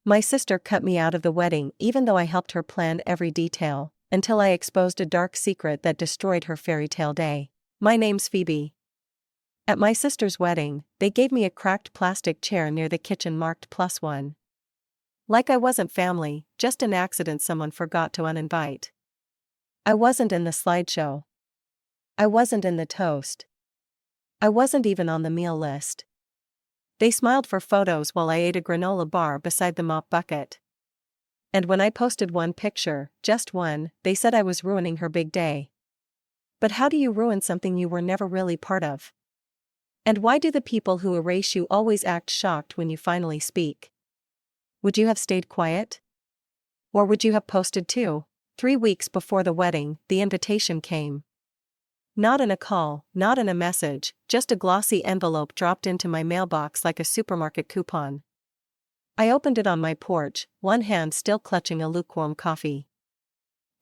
My sister cut me out of the wedding even though I helped her plan every detail, until I exposed a dark secret that destroyed her fairy tale day. My name's Phoebe. At my sister's wedding, they gave me a cracked plastic chair near the kitchen marked +1. Like I wasn't family, just an accident someone forgot to uninvite. I wasn't in the slideshow. I wasn't in the toast. I wasn't even on the meal list. They smiled for photos while I ate a granola bar beside the mop bucket. And when I posted one picture, just one, they said I was ruining her big day. But how do you ruin something you were never really part of? And why do the people who erase you always act shocked when you finally speak? Would you have stayed quiet? Or would you have posted too? 3 weeks before the wedding, the invitation came. Not in a call, not in a message, just a glossy envelope dropped into my mailbox like a supermarket coupon. I opened it on my porch, one hand still clutching a lukewarm coffee.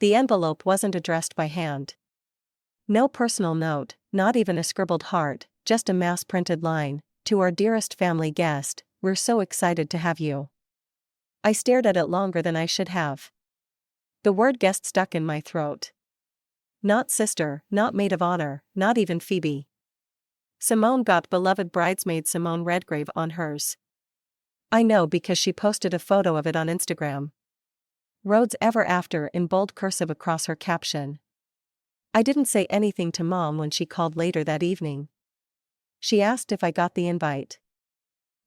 The envelope wasn't addressed by hand. No personal note, not even a scribbled heart, just a mass-printed line, "To our dearest family guest, we're so excited to have you." I stared at it longer than I should have. The word guest stuck in my throat. Not sister, not maid of honor, not even Phoebe. Simone got beloved bridesmaid Simone Redgrave on hers. I know because she posted a photo of it on Instagram. Rhodes ever after in bold cursive across her caption. I didn't say anything to Mom when she called later that evening. She asked if I got the invite.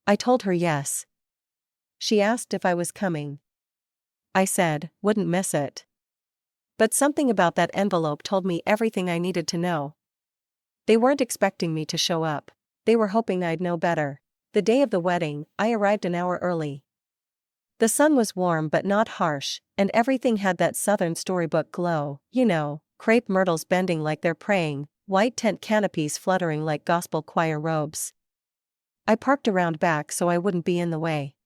I told her yes. She asked if I was coming. I said, wouldn't miss it. But something about that envelope told me everything I needed to know. They weren't expecting me to show up. They were hoping I'd know better. The day of the wedding, I arrived an hour early. The sun was warm but not harsh, and everything had that southern storybook glow, crepe myrtles bending like they're praying, white tent canopies fluttering like gospel choir robes. I parked around back so I wouldn't be in the way.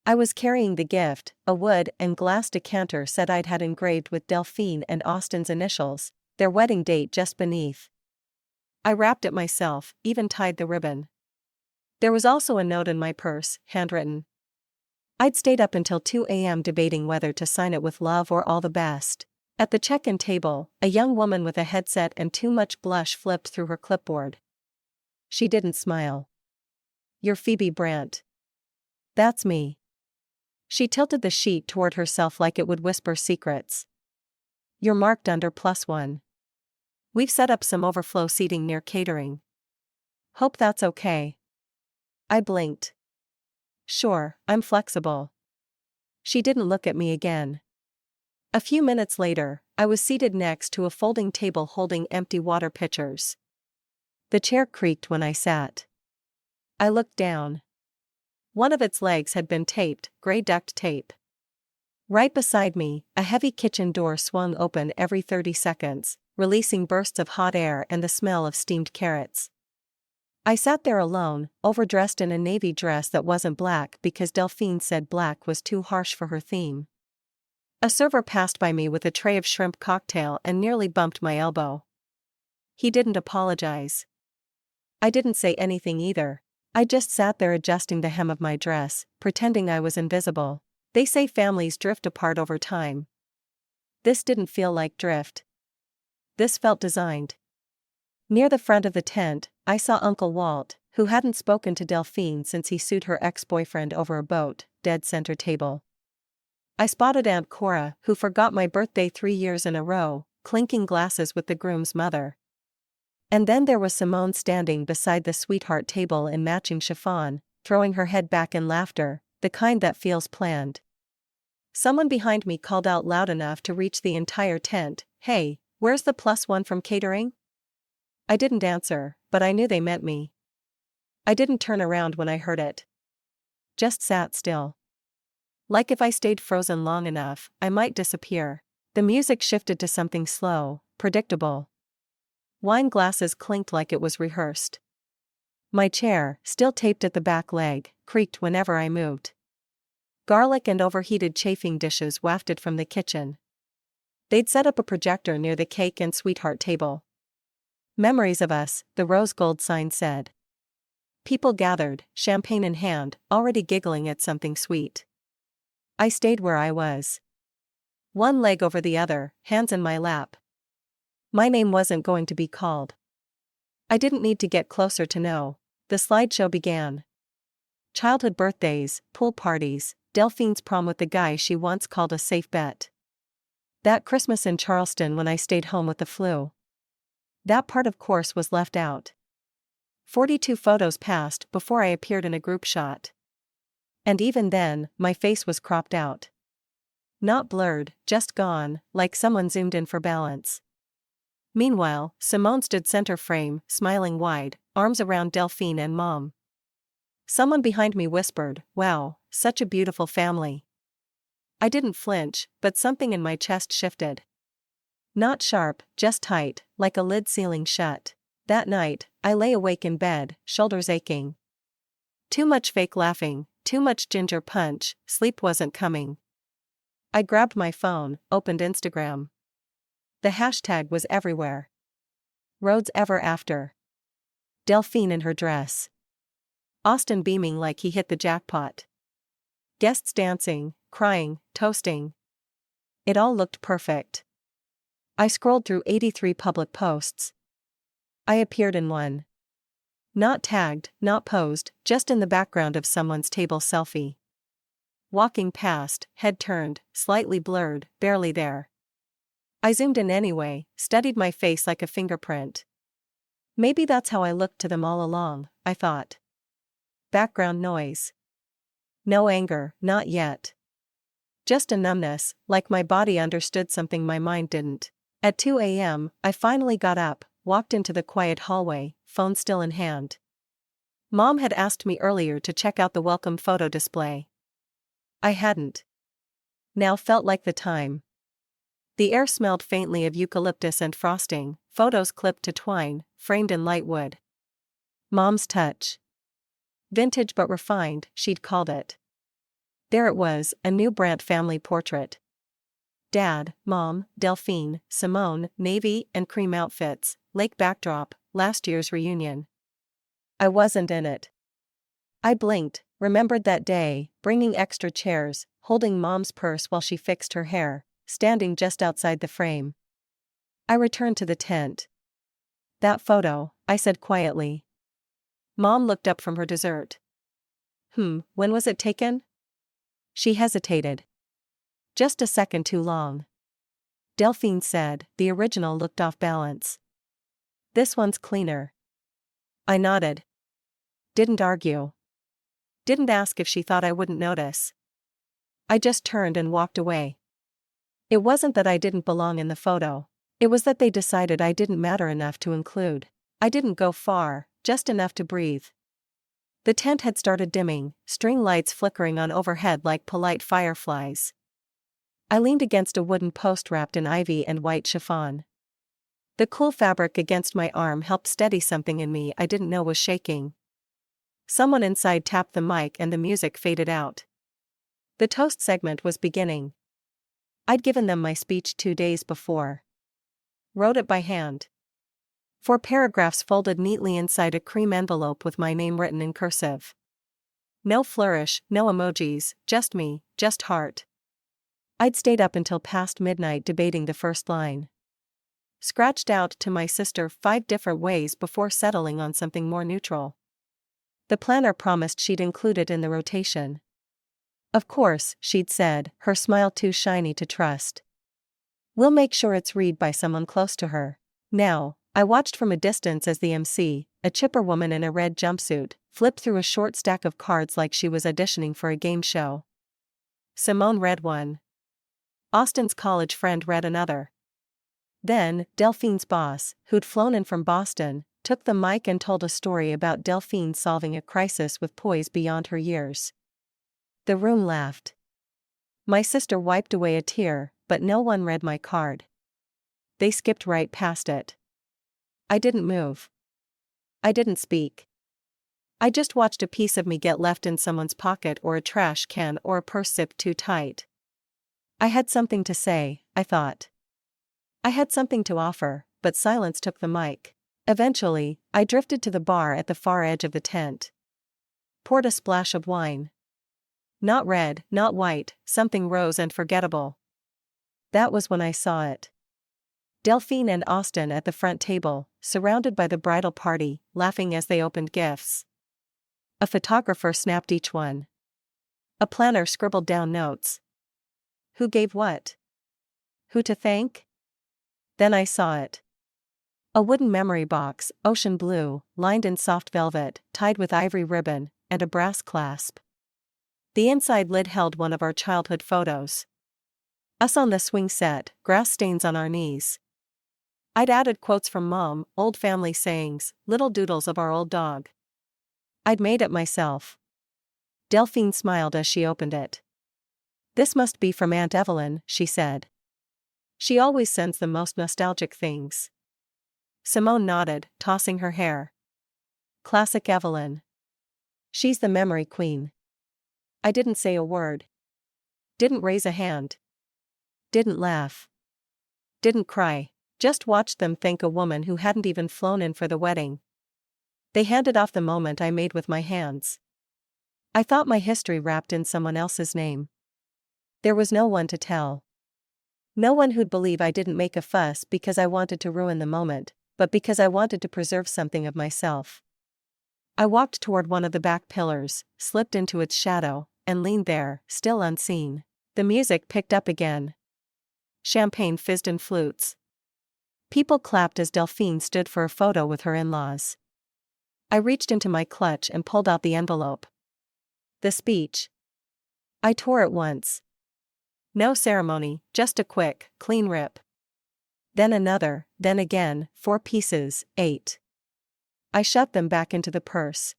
I was carrying the gift, a wood and glass decanter set I'd had engraved with Delphine and Austin's initials, their wedding date just beneath. I wrapped it myself, even tied the ribbon. There was also a note in my purse, handwritten. I'd stayed up until 2 a.m. debating whether to sign it with love or all the best. At the check-in table, a young woman with a headset and too much blush flipped through her clipboard. She didn't smile. "You're Phoebe Brandt." "That's me." She tilted the sheet toward herself like it would whisper secrets. "You're marked under +1. We've set up some overflow seating near catering. Hope that's okay." I blinked. "Sure, I'm flexible." She didn't look at me again. A few minutes later, I was seated next to a folding table holding empty water pitchers. The chair creaked when I sat. I looked down. One of its legs had been taped, gray duct tape. Right beside me, a heavy kitchen door swung open every 30 seconds, releasing bursts of hot air and the smell of steamed carrots. I sat there alone, overdressed in a navy dress that wasn't black because Delphine said black was too harsh for her theme. A server passed by me with a tray of shrimp cocktail and nearly bumped my elbow. He didn't apologize. I didn't say anything either. I just sat there adjusting the hem of my dress, pretending I was invisible. They say families drift apart over time. This didn't feel like drift. This felt designed. Near the front of the tent, I saw Uncle Walt, who hadn't spoken to Delphine since he sued her ex-boyfriend over a boat, dead center table. I spotted Aunt Cora, who forgot my birthday 3 years in a row, clinking glasses with the groom's mother. And then there was Simone standing beside the sweetheart table in matching chiffon, throwing her head back in laughter, the kind that feels planned. Someone behind me called out loud enough to reach the entire tent, "Hey, where's the +1 from catering?" I didn't answer, but I knew they meant me. I didn't turn around when I heard it. Just sat still. Like if I stayed frozen long enough, I might disappear. The music shifted to something slow, predictable. Wine glasses clinked like it was rehearsed. My chair, still taped at the back leg, creaked whenever I moved. Garlic and overheated chafing dishes wafted from the kitchen. They'd set up a projector near the cake and sweetheart table. "Memories of us," the rose gold sign said. People gathered, champagne in hand, already giggling at something sweet. I stayed where I was. One leg over the other, hands in my lap. My name wasn't going to be called. I didn't need to get closer to know. The slideshow began. Childhood birthdays, pool parties, Delphine's prom with the guy she once called a safe bet. That Christmas in Charleston when I stayed home with the flu. That part of course was left out. 42 photos passed before I appeared in a group shot. And even then, my face was cropped out. Not blurred, just gone, like someone zoomed in for balance. Meanwhile, Simone stood center frame, smiling wide, arms around Delphine and Mom. Someone behind me whispered, "Wow, such a beautiful family." I didn't flinch, but something in my chest shifted. Not sharp, just tight, like a lid sealing shut. That night, I lay awake in bed, shoulders aching. Too much fake laughing, too much ginger punch, sleep wasn't coming. I grabbed my phone, opened Instagram. The hashtag was everywhere. Rhodes ever after. Delphine in her dress. Austin beaming like he hit the jackpot. Guests dancing, crying, toasting. It all looked perfect. I scrolled through 83 public posts. I appeared in one. Not tagged, not posed, just in the background of someone's table selfie. Walking past, head turned, slightly blurred, barely there. I zoomed in anyway, studied my face like a fingerprint. Maybe that's how I looked to them all along, I thought. Background noise. No anger, not yet. Just a numbness, like my body understood something my mind didn't. At 2 a.m., I finally got up, walked into the quiet hallway, phone still in hand. Mom had asked me earlier to check out the welcome photo display. I hadn't. Now felt like the time. The air smelled faintly of eucalyptus and frosting, photos clipped to twine, framed in light wood. Mom's touch. Vintage but refined, she'd called it. There it was, a new Brandt family portrait. Dad, Mom, Delphine, Simone, navy and cream outfits, lake backdrop, last year's reunion. I wasn't in it. I blinked, remembered that day, bringing extra chairs, holding Mom's purse while she fixed her hair, standing just outside the frame. I returned to the tent. That photo, I said quietly. Mom looked up from her dessert. When was it taken? She hesitated. Just a second too long. Delphine said, the original looked off balance. This one's cleaner. I nodded. Didn't argue. Didn't ask if she thought I wouldn't notice. I just turned and walked away. It wasn't that I didn't belong in the photo. It was that they decided I didn't matter enough to include. I didn't go far, just enough to breathe. The tent had started dimming, string lights flickering on overhead like polite fireflies. I leaned against a wooden post wrapped in ivy and white chiffon. The cool fabric against my arm helped steady something in me I didn't know was shaking. Someone inside tapped the mic and the music faded out. The toast segment was beginning. I'd given them my speech 2 days before. Wrote it by hand. 4 paragraphs folded neatly inside a cream envelope with my name written in cursive. No flourish, no emojis, just me, just heart. I'd stayed up until past midnight debating the first line. Scratched out to my sister 5 different ways before settling on something more neutral. The planner promised she'd include it in the rotation. Of course, she'd said, her smile too shiny to trust. We'll make sure it's read by someone close to her. Now, I watched from a distance as the MC, a chipper woman in a red jumpsuit, flipped through a short stack of cards like she was auditioning for a game show. Simone read one. Austin's college friend read another. Then, Delphine's boss, who'd flown in from Boston, took the mic and told a story about Delphine solving a crisis with poise beyond her years. The room laughed. My sister wiped away a tear, but no one read my card. They skipped right past it. I didn't move. I didn't speak. I just watched a piece of me get left in someone's pocket or a trash can or a purse zipped too tight. I had something to say, I thought. I had something to offer, but silence took the mic. Eventually, I drifted to the bar at the far edge of the tent. Poured a splash of wine. Not red, not white, something rose and forgettable. That was when I saw it. Delphine and Austin at the front table, surrounded by the bridal party, laughing as they opened gifts. A photographer snapped each one. A planner scribbled down notes. Who gave what? Who to thank? Then I saw it. A wooden memory box, ocean blue, lined in soft velvet, tied with ivory ribbon, and a brass clasp. The inside lid held one of our childhood photos. Us on the swing set, grass stains on our knees. I'd added quotes from Mom, old family sayings, little doodles of our old dog. I'd made it myself. Delphine smiled as she opened it. This must be from Aunt Evelyn, she said. She always sends the most nostalgic things. Simone nodded, tossing her hair. Classic Evelyn. She's the memory queen. I didn't say a word. Didn't raise a hand. Didn't laugh. Didn't cry. Just watched them thank a woman who hadn't even flown in for the wedding. They handed off the moment I made with my hands. I thought my history wrapped in someone else's name. There was no one to tell. No one who'd believe I didn't make a fuss because I wanted to ruin the moment, but because I wanted to preserve something of myself. I walked toward one of the back pillars, slipped into its shadow, and leaned there, still unseen. The music picked up again. Champagne fizzed in flutes. People clapped as Delphine stood for a photo with her in-laws. I reached into my clutch and pulled out the envelope. The speech. I tore it once. No ceremony, just a quick, clean rip. Then another, then again, 4 pieces, 8. I shoved them back into the purse.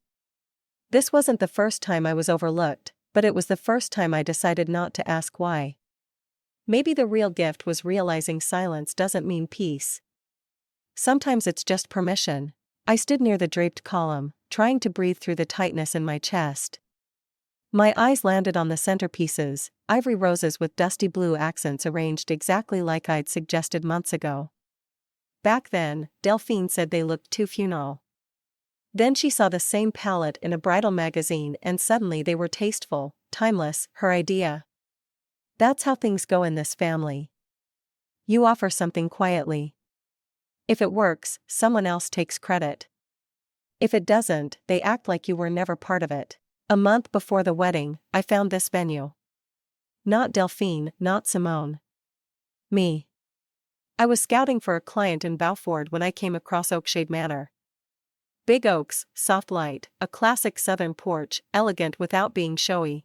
This wasn't the first time I was overlooked, but it was the first time I decided not to ask why. Maybe the real gift was realizing silence doesn't mean peace. Sometimes it's just permission. I stood near the draped column, trying to breathe through the tightness in my chest. My eyes landed on the centerpieces, ivory roses with dusty blue accents arranged exactly like I'd suggested months ago. Back then, Delphine said they looked too funeral. Then she saw the same palette in a bridal magazine and suddenly they were tasteful, timeless, her idea. That's how things go in this family. You offer something quietly. If it works, someone else takes credit. If it doesn't, they act like you were never part of it. A month before the wedding, I found this venue. Not Delphine, not Simone. Me. I was scouting for a client in Beaufort when I came across Oakshade Manor. Big oaks, soft light, a classic southern porch, elegant without being showy.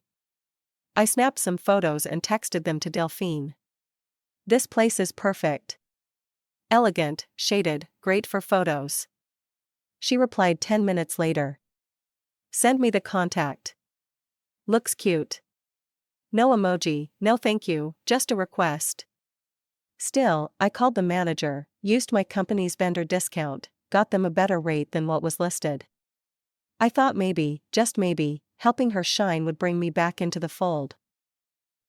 I snapped some photos and texted them to Delphine. This place is perfect. Elegant, shaded, great for photos. She replied 10 minutes later. Send me the contact. Looks cute. No emoji, no thank you, just a request. Still, I called the manager, used my company's vendor discount, got them a better rate than what was listed. I thought maybe, just maybe, helping her shine would bring me back into the fold.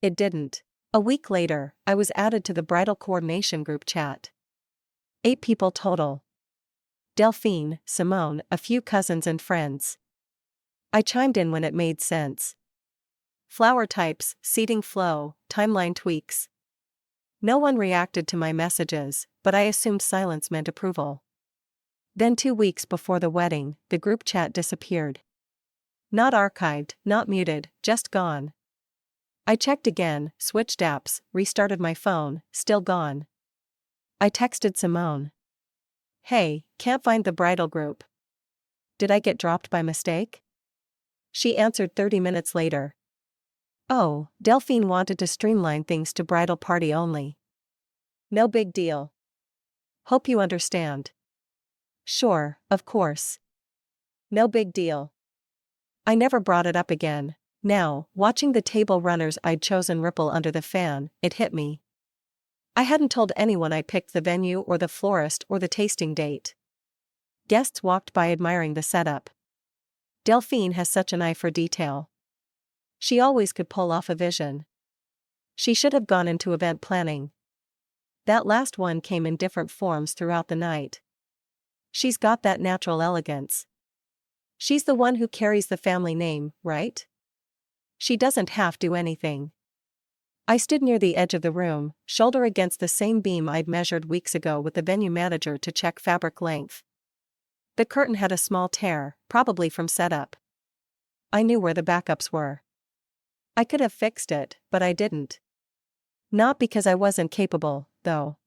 It didn't. A week later, I was added to the bridal coordination group chat. 8 people total. Delphine, Simone, a few cousins and friends. I chimed in when it made sense. Flower types, seating flow, timeline tweaks. No one reacted to my messages, but I assumed silence meant approval. Then 2 weeks before the wedding, the group chat disappeared. Not archived, not muted, just gone. I checked again, switched apps, restarted my phone, still gone. I texted Simone. Hey, can't find the bridal group. Did I get dropped by mistake? She answered 30 minutes later. Oh, Delphine wanted to streamline things to bridal party only. No big deal. Hope you understand. Sure, of course. No big deal. I never brought it up again. Now, watching the table runners I'd chosen ripple under the fan, it hit me. I hadn't told anyone I picked the venue or the florist or the tasting date. Guests walked by admiring the setup. Delphine has such an eye for detail. She always could pull off a vision. She should have gone into event planning. That last one came in different forms throughout the night. She's got that natural elegance. She's the one who carries the family name, right? She doesn't have to do anything. I stood near the edge of the room, shoulder against the same beam I'd measured weeks ago with the venue manager to check fabric length. The curtain had a small tear, probably from setup. I knew where the backups were. I could have fixed it, but I didn't. Not because I wasn't capable, though.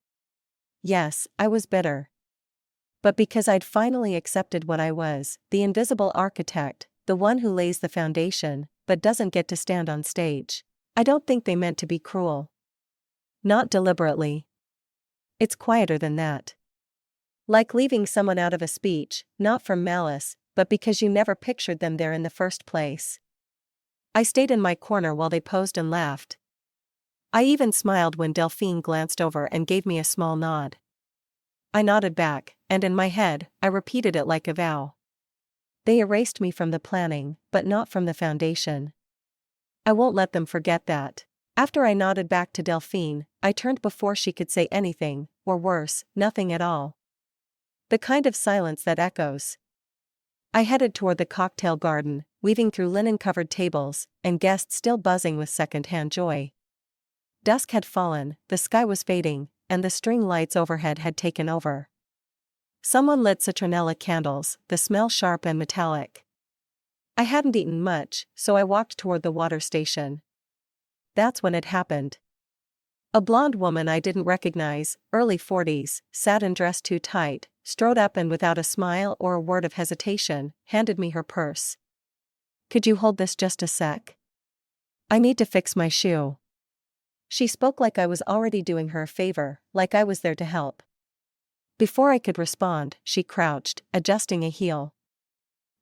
Yes, I was bitter. But because I'd finally accepted what I was, the invisible architect, the one who lays the foundation, but doesn't get to stand on stage. I don't think they meant to be cruel. Not deliberately. It's quieter than that. Like leaving someone out of a speech, not from malice, but because you never pictured them there in the first place. I stayed in my corner while they posed and laughed. I even smiled when Delphine glanced over and gave me a small nod. I nodded back, and in my head, I repeated it like a vow. They erased me from the planning, but not from the foundation. I won't let them forget that. After I nodded back to Delphine, I turned before she could say anything, or worse, nothing at all. The kind of silence that echoes. I headed toward the cocktail garden, weaving through linen-covered tables, and guests still buzzing with second-hand joy. Dusk had fallen, the sky was fading, and the string lights overhead had taken over. Someone lit citronella candles, the smell sharp and metallic. I hadn't eaten much, so I walked toward the water station. That's when it happened. A blonde woman I didn't recognize, early 40s, sat and dressed too tight, strode up and without a smile or a word of hesitation, handed me her purse. "Could you hold this just a sec? I need to fix my shoe." She spoke like I was already doing her a favor, like I was there to help. Before I could respond, she crouched, adjusting a heel.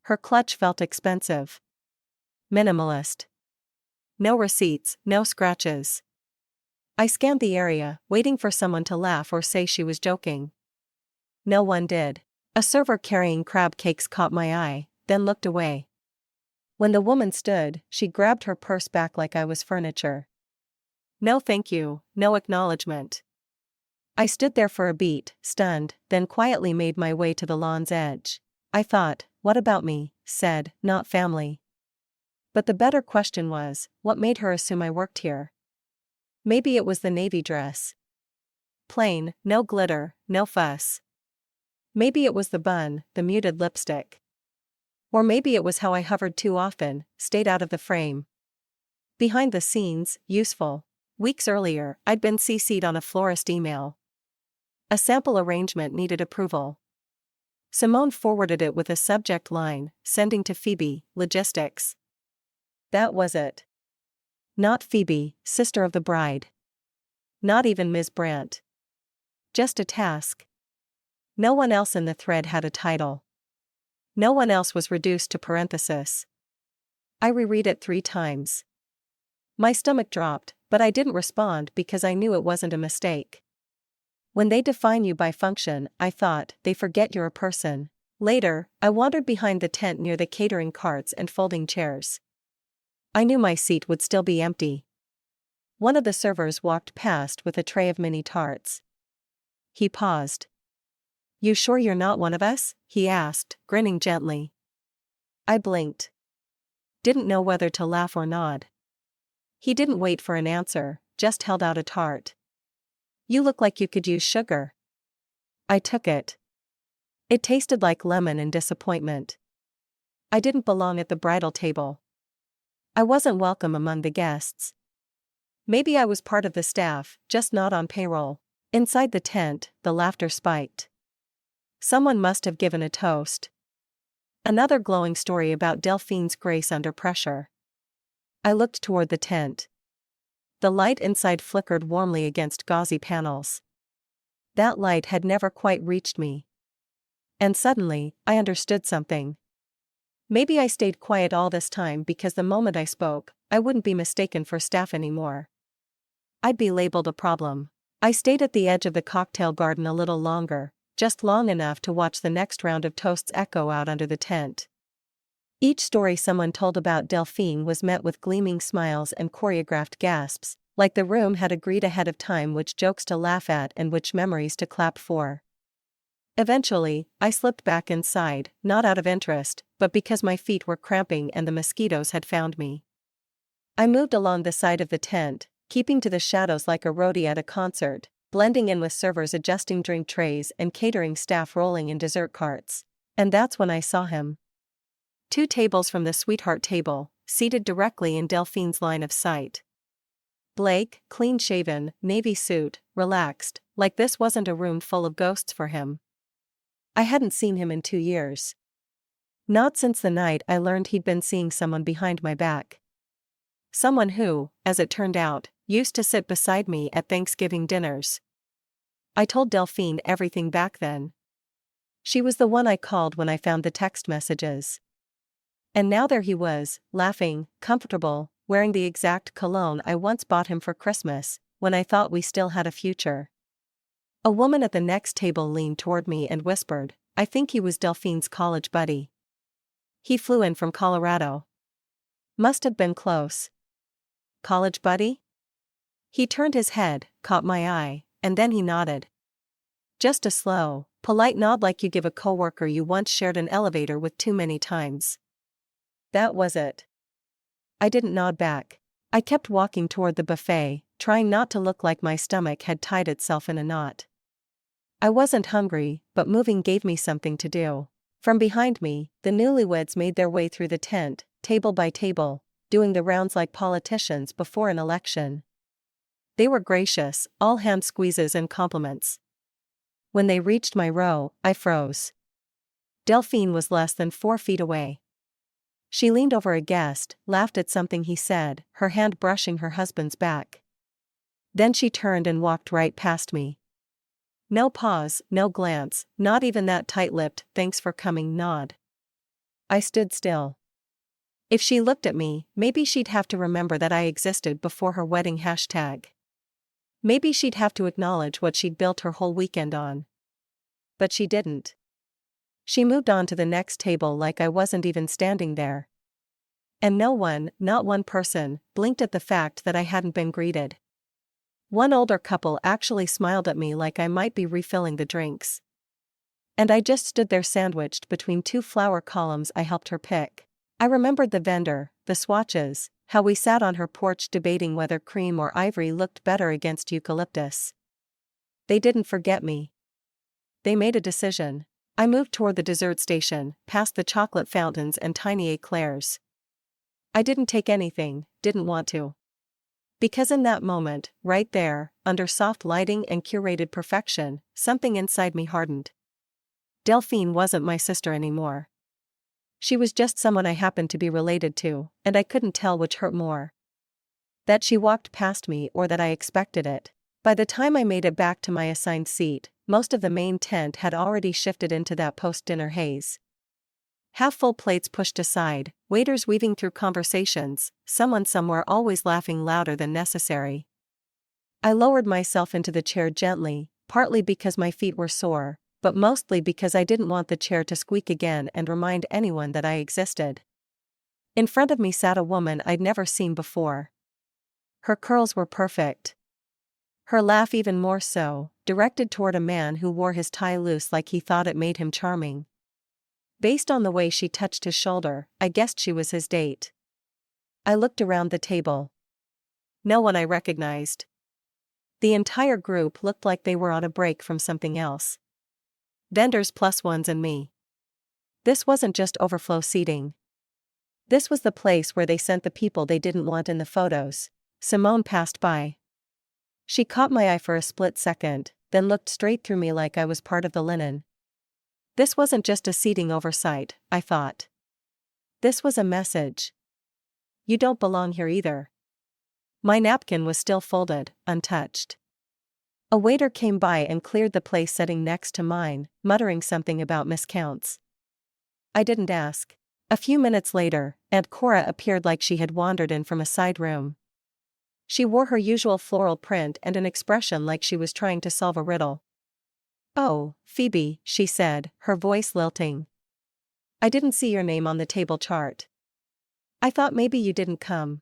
Her clutch felt expensive. Minimalist. No receipts, no scratches. I scanned the area, waiting for someone to laugh or say she was joking. No one did. A server carrying crab cakes caught my eye, then looked away. When the woman stood, she grabbed her purse back like I was furniture. No thank you, no acknowledgement. I stood there for a beat, stunned, then quietly made my way to the lawn's edge. I thought, what about me, said, not family. But the better question was, what made her assume I worked here? Maybe it was the navy dress. Plain, no glitter, no fuss. Maybe it was the bun, the muted lipstick. Or maybe it was how I hovered too often, stayed out of the frame. Behind the scenes, useful. Weeks earlier, I'd been CC'd on a florist email. A sample arrangement needed approval. Simone forwarded it with a subject line, sending to Phoebe, logistics. That was it. Not Phoebe, sister of the bride. Not even Ms. Brandt. Just a task. No one else in the thread had a title. No one else was reduced to parenthesis. I reread it 3 times. My stomach dropped, but I didn't respond because I knew it wasn't a mistake. When they define you by function, I thought, they forget you're a person. Later, I wandered behind the tent near the catering carts and folding chairs. I knew my seat would still be empty. One of the servers walked past with a tray of mini tarts. He paused. "You sure you're not one of us?" he asked, grinning gently. I blinked. Didn't know whether to laugh or nod. He didn't wait for an answer, just held out a tart. "You look like you could use sugar." I took it. It tasted like lemon and disappointment. I didn't belong at the bridal table. I wasn't welcome among the guests. Maybe I was part of the staff, just not on payroll. Inside the tent, the laughter spiked. Someone must have given a toast. Another glowing story about Delphine's grace under pressure. I looked toward the tent. The light inside flickered warmly against gauzy panels. That light had never quite reached me. And suddenly, I understood something. Maybe I stayed quiet all this time because the moment I spoke, I wouldn't be mistaken for staff anymore. I'd be labeled a problem. I stayed at the edge of the cocktail garden a little longer, just long enough to watch the next round of toasts echo out under the tent. Each story someone told about Delphine was met with gleaming smiles and choreographed gasps, like the room had agreed ahead of time which jokes to laugh at and which memories to clap for. Eventually, I slipped back inside, not out of interest, but because my feet were cramping and the mosquitoes had found me. I moved along the side of the tent, keeping to the shadows like a roadie at a concert, blending in with servers adjusting drink trays and catering staff rolling in dessert carts. And that's when I saw him. 2 tables from the sweetheart table, seated directly in Delphine's line of sight. Blake, clean-shaven, navy suit, relaxed, like this wasn't a room full of ghosts for him. I hadn't seen him in 2 years. Not since the night I learned he'd been seeing someone behind my back. Someone who, as it turned out, used to sit beside me at Thanksgiving dinners. I told Delphine everything back then. She was the one I called when I found the text messages. And now there he was, laughing, comfortable, wearing the exact cologne I once bought him for Christmas, when I thought we still had a future. A woman at the next table leaned toward me and whispered, "I think he was Delphine's college buddy. He flew in from Colorado. Must have been close." "College buddy?" He turned his head, caught my eye, and then he nodded. Just a slow, polite nod like you give a coworker you once shared an elevator with too many times. That was it. I didn't nod back. I kept walking toward the buffet, trying not to look like my stomach had tied itself in a knot. I wasn't hungry, but moving gave me something to do. From behind me, the newlyweds made their way through the tent, table by table, doing the rounds like politicians before an election. They were gracious, all hand squeezes and compliments. When they reached my row, I froze. Delphine was less than 4 feet away. She leaned over a guest, laughed at something he said, her hand brushing her husband's back. Then she turned and walked right past me. No pause, no glance, not even that tight-lipped, "thanks for coming" nod. I stood still. If she looked at me, maybe she'd have to remember that I existed before her wedding hashtag. Maybe she'd have to acknowledge what she'd built her whole weekend on. But she didn't. She moved on to the next table like I wasn't even standing there. And no one, not one person, blinked at the fact that I hadn't been greeted. One older couple actually smiled at me like I might be refilling the drinks. And I just stood there sandwiched between 2 flower columns I helped her pick. I remembered the vendor, the swatches, how we sat on her porch debating whether cream or ivory looked better against eucalyptus. They didn't forget me. They made a decision. I moved toward the dessert station, past the chocolate fountains and tiny eclairs. I didn't take anything, didn't want to. Because in that moment, right there, under soft lighting and curated perfection, something inside me hardened. Delphine wasn't my sister anymore. She was just someone I happened to be related to, and I couldn't tell which hurt more. That she walked past me or that I expected it. By the time I made it back to my assigned seat, most of the main tent had already shifted into that post-dinner haze. Half-full plates pushed aside, waiters weaving through conversations, someone somewhere always laughing louder than necessary. I lowered myself into the chair gently, partly because my feet were sore, but mostly because I didn't want the chair to squeak again and remind anyone that I existed. In front of me sat a woman I'd never seen before. Her curls were perfect. Her laugh even more so, directed toward a man who wore his tie loose like he thought it made him charming. Based on the way she touched his shoulder, I guessed she was his date. I looked around the table. No one I recognized. The entire group looked like they were on a break from something else. Vendors plus ones and me. This wasn't just overflow seating. This was the place where they sent the people they didn't want in the photos. Simone passed by. She caught my eye for a split second, then looked straight through me like I was part of the linen. This wasn't just a seating oversight, I thought. This was a message. You don't belong here either. My napkin was still folded, untouched. A waiter came by and cleared the place sitting next to mine, muttering something about miscounts. I didn't ask. A few minutes later, Aunt Cora appeared like she had wandered in from a side room. She wore her usual floral print and an expression like she was trying to solve a riddle. "Oh, Phoebe," she said, her voice lilting. "I didn't see your name on the table chart. I thought maybe you didn't come."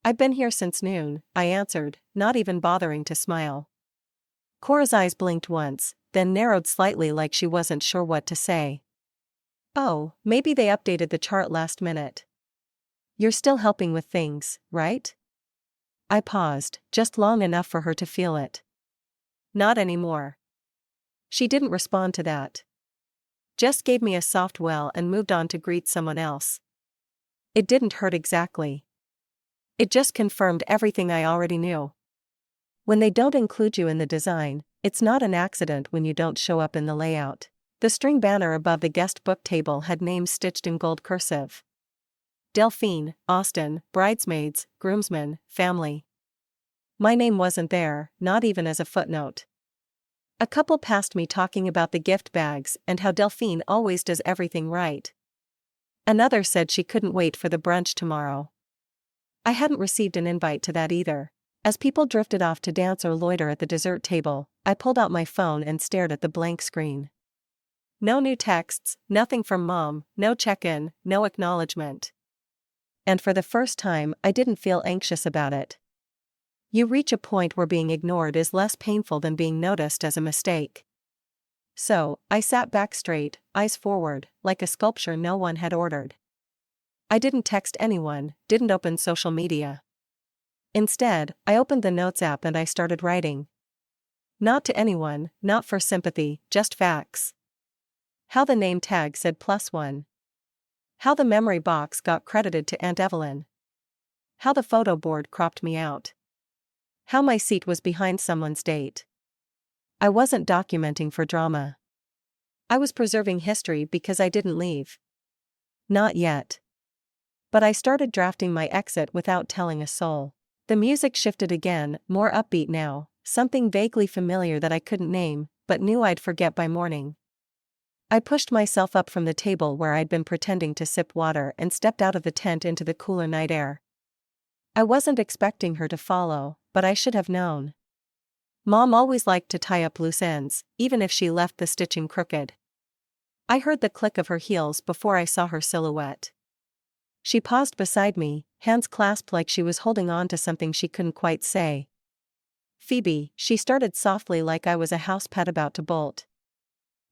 "I've been here since noon," I answered, not even bothering to smile. Cora's eyes blinked once, then narrowed slightly like she wasn't sure what to say. "Oh, maybe they updated the chart last minute." You're still helping with things, right? I paused, just long enough for her to feel it. Not anymore. She didn't respond to that. Just gave me a soft well and moved on to greet someone else. It didn't hurt exactly. It just confirmed everything I already knew. When they don't include you in the design, it's not an accident when you don't show up in the layout. The string banner above the guest book table had names stitched in gold cursive. Delphine, Austin, bridesmaids, groomsmen, family. My name wasn't there, not even as a footnote. A couple passed me talking about the gift bags and how Delphine always does everything right. Another said she couldn't wait for the brunch tomorrow. I hadn't received an invite to that either. As people drifted off to dance or loiter at the dessert table, I pulled out my phone and stared at the blank screen. No new texts, nothing from Mom, no check-in, no acknowledgement. And for the first time, I didn't feel anxious about it. You reach a point where being ignored is less painful than being noticed as a mistake. So, I sat back straight, eyes forward, like a sculpture no one had ordered. I didn't text anyone, didn't open social media. Instead, I opened the Notes app and I started writing. Not to anyone, not for sympathy, just facts. How the name tag said +1. How the memory box got credited to Aunt Evelyn. How the photo board cropped me out. How my seat was behind someone's date. I wasn't documenting for drama. I was preserving history because I didn't leave. Not yet. But I started drafting my exit without telling a soul. The music shifted again, more upbeat now, something vaguely familiar that I couldn't name, but knew I'd forget by morning. I pushed myself up from the table where I'd been pretending to sip water and stepped out of the tent into the cooler night air. I wasn't expecting her to follow, but I should have known. Mom always liked to tie up loose ends, even if she left the stitching crooked. I heard the click of her heels before I saw her silhouette. She paused beside me, hands clasped like she was holding on to something she couldn't quite say. "Phoebe," she started softly like I was a house pet about to bolt.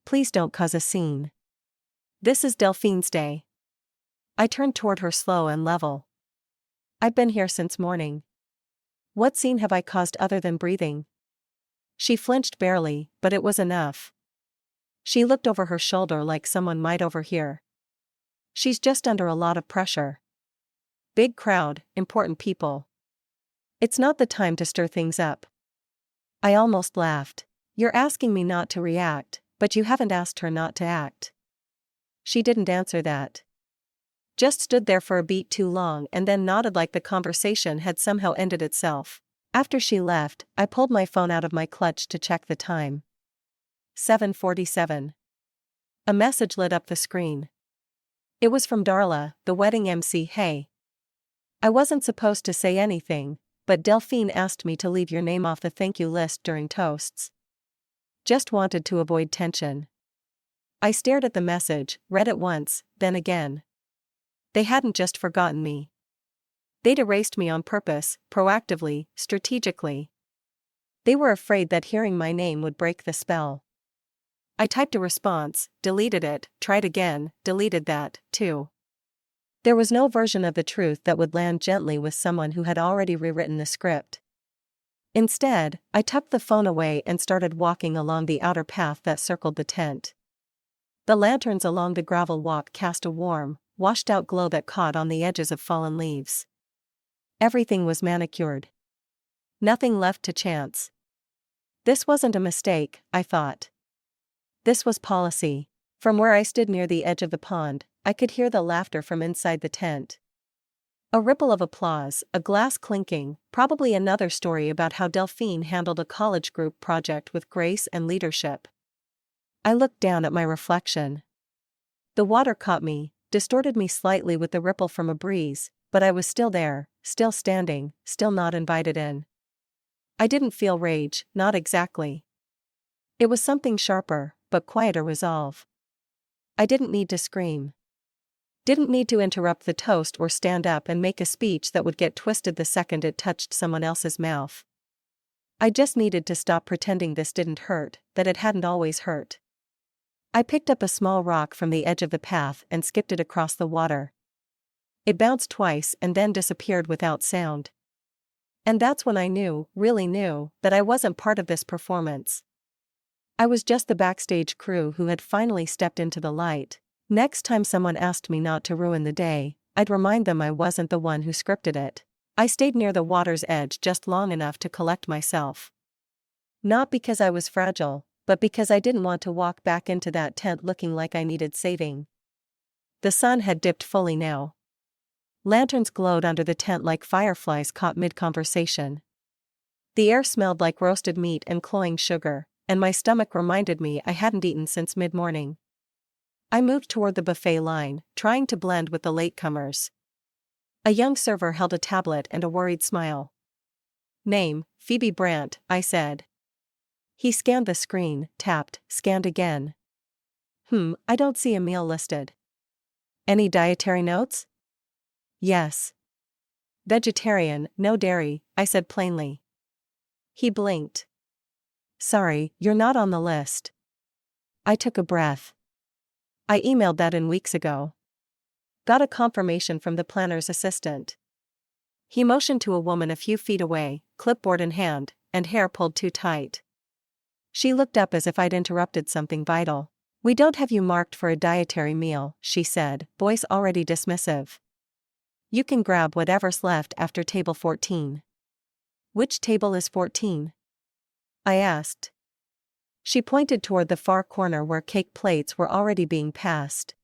"Please don't cause a scene. This is Delphine's day." I turned toward her slow and level. "I've been here since morning. What scene have I caused other than breathing?" She flinched barely, but it was enough. She looked over her shoulder like someone might overhear. "She's just under a lot of pressure. Big crowd, important people. It's not the time to stir things up." I almost laughed. "You're asking me not to react, but you haven't asked her not to act." She didn't answer that. Just stood there for a beat too long and then nodded like the conversation had somehow ended itself. After she left, I pulled my phone out of my clutch to check the time. 7:47. A message lit up the screen. It was from Darla, the wedding MC. "Hey. I wasn't supposed to say anything, but Delphine asked me to leave your name off the thank you list during toasts. Just wanted to avoid tension." I stared at the message, read it once, then again. They hadn't just forgotten me. They'd erased me on purpose, proactively, strategically. They were afraid that hearing my name would break the spell. I typed a response, deleted it, tried again, deleted that, too. There was no version of the truth that would land gently with someone who had already rewritten the script. Instead, I tucked the phone away and started walking along the outer path that circled the tent. The lanterns along the gravel walk cast a warm, washed-out glow that caught on the edges of fallen leaves. Everything was manicured. Nothing left to chance. This wasn't a mistake, I thought. This was policy. From where I stood near the edge of the pond, I could hear the laughter from inside the tent. A ripple of applause, a glass clinking, probably another story about how Delphine handled a college group project with grace and leadership. I looked down at my reflection. The water caught me, distorted me slightly with the ripple from a breeze, but I was still there, still standing, still not invited in. I didn't feel rage, not exactly. It was something sharper, but quieter resolve. I didn't need to scream. Didn't need to interrupt the toast or stand up and make a speech that would get twisted the second it touched someone else's mouth. I just needed to stop pretending this didn't hurt, that it hadn't always hurt. I picked up a small rock from the edge of the path and skipped it across the water. It bounced twice and then disappeared without sound. And that's when I knew, really knew, that I wasn't part of this performance. I was just the backstage crew who had finally stepped into the light. Next time someone asked me not to ruin the day, I'd remind them I wasn't the one who scripted it. I stayed near the water's edge just long enough to collect myself. Not because I was fragile, but because I didn't want to walk back into that tent looking like I needed saving. The sun had dipped fully now. Lanterns glowed under the tent like fireflies caught mid-conversation. The air smelled like roasted meat and cloying sugar, and my stomach reminded me I hadn't eaten since mid-morning. I moved toward the buffet line, trying to blend with the latecomers. A young server held a tablet and a worried smile. "Name, Phoebe Brandt," I said. He scanned the screen, tapped, scanned again. I don't see a meal listed. Any dietary notes? Yes. Vegetarian, no dairy, I said plainly. He blinked. Sorry, you're not on the list. I took a breath. I emailed that in weeks ago. Got a confirmation from the planner's assistant. He motioned to a woman a few feet away, clipboard in hand, and hair pulled too tight. She looked up as if I'd interrupted something vital. "We don't have you marked for a dietary meal," she said, voice already dismissive. "You can grab whatever's left after table 14. "Which table is 14? I asked. She pointed toward the far corner where cake plates were already being passed.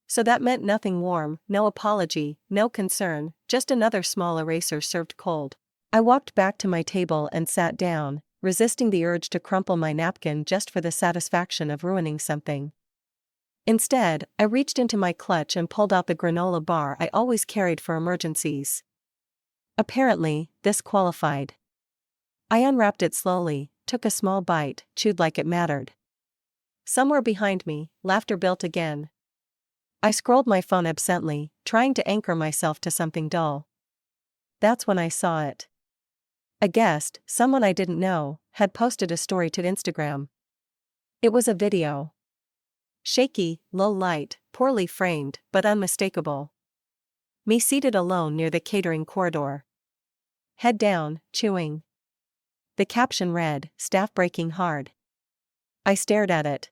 So that meant nothing warm, no apology, no concern, just another small eraser served cold. I walked back to my table and sat down, resisting the urge to crumple my napkin just for the satisfaction of ruining something. Instead, I reached into my clutch and pulled out the granola bar I always carried for emergencies. Apparently, this qualified. I unwrapped it slowly, took a small bite, chewed like it mattered. Somewhere behind me, laughter built again. I scrolled my phone absently, trying to anchor myself to something dull. That's when I saw it. A guest, someone I didn't know, had posted a story to Instagram. It was a video. Shaky, low light, poorly framed, but unmistakable. Me seated alone near the catering corridor. Head down, chewing. The caption read, "Staff breaking hard." I stared at it.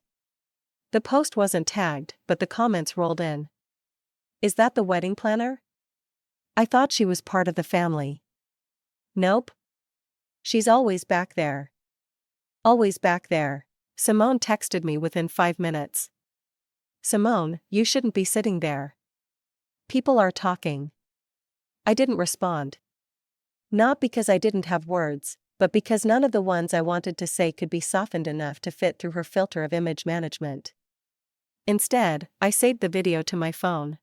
The post wasn't tagged, but the comments rolled in. Is that the wedding planner? I thought she was part of the family. Nope. She's always back there. Always back there. Simone texted me within 5 minutes. Simone, you shouldn't be sitting there. People are talking. I didn't respond. Not because I didn't have words, but because none of the ones I wanted to say could be softened enough to fit through her filter of image management. Instead, I saved the video to my phone.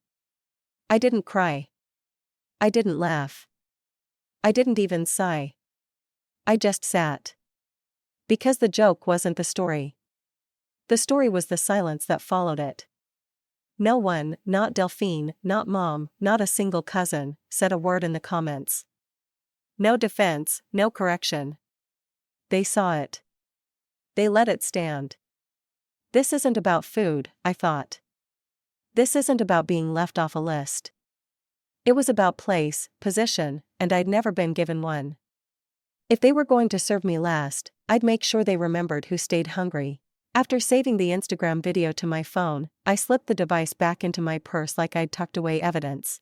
I didn't cry. I didn't laugh. I didn't even sigh. I just sat. Because the joke wasn't the story. The story was the silence that followed it. No one, not Delphine, not Mom, not a single cousin, said a word in the comments. No defense, no correction. They saw it. They let it stand. This isn't about food, I thought. This isn't about being left off a list. It was about place, position, and I'd never been given one. If they were going to serve me last, I'd make sure they remembered who stayed hungry. After saving the Instagram video to my phone, I slipped the device back into my purse like I'd tucked away evidence.